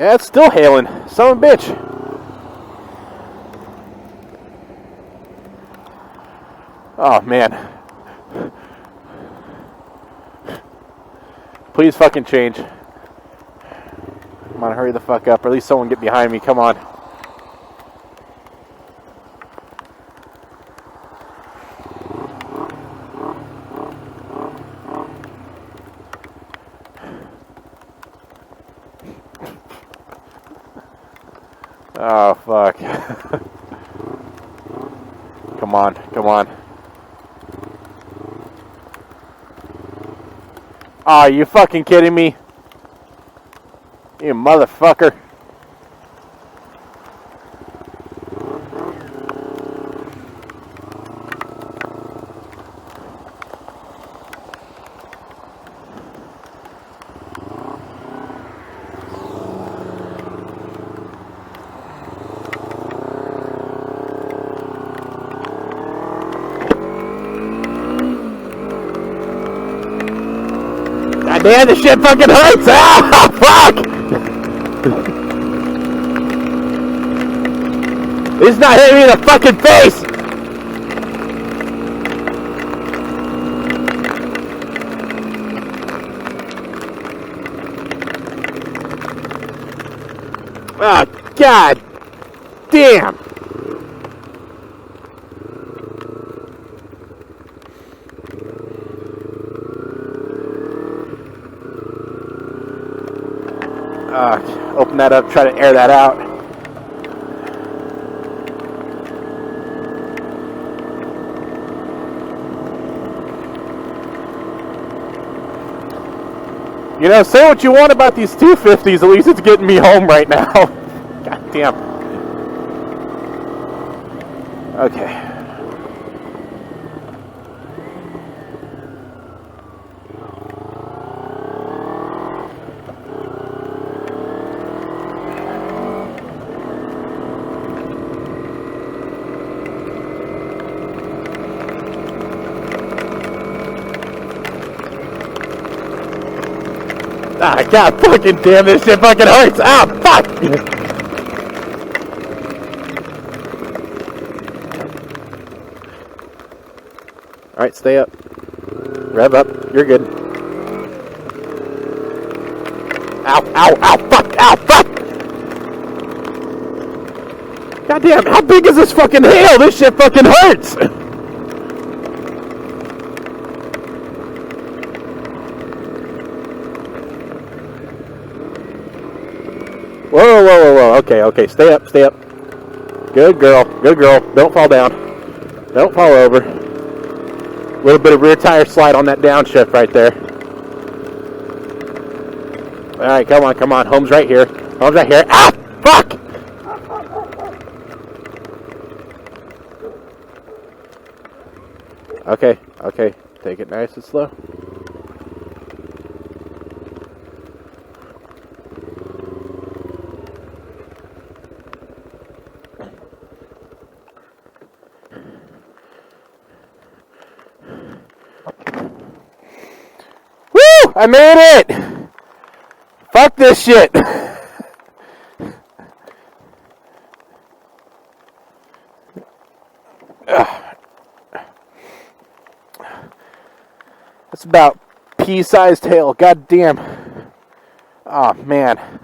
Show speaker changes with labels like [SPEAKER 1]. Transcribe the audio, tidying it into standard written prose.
[SPEAKER 1] Yeah, it's still hailing. Son of a bitch. Oh, man. Please fucking change. Come on, hurry the fuck up. Or at least someone get behind me. Come on. Oh, fuck. Come on, come on. Oh, you fucking kidding me? You motherfucker. God damn, this shit fucking hurts! Ah, fuck! It's not hitting me in the fucking face! Oh, god damn! Open that up, try to air that out. You know, say what you want about these 250s, at least it's getting me home right now. God damn. Okay. Ah, god fucking damn, this shit fucking hurts! Ah, fuck! Alright, stay up. Rev up. You're good. Ow, ow, ow, fuck, ow, fuck! God damn, how big is this fucking hail? This shit fucking hurts! Whoa, whoa, whoa, whoa. Okay, okay. Stay up, stay up. Good girl. Good girl. Don't fall down. Don't fall over. A little bit of rear tire slide on that downshift right there. Alright, come on, come on. Home's right here. Home's right here. Ah! Fuck! Okay, okay. Take it nice and slow. Woo! I made it! Fuck this shit! That's about pea-sized hail. God damn. Oh, man.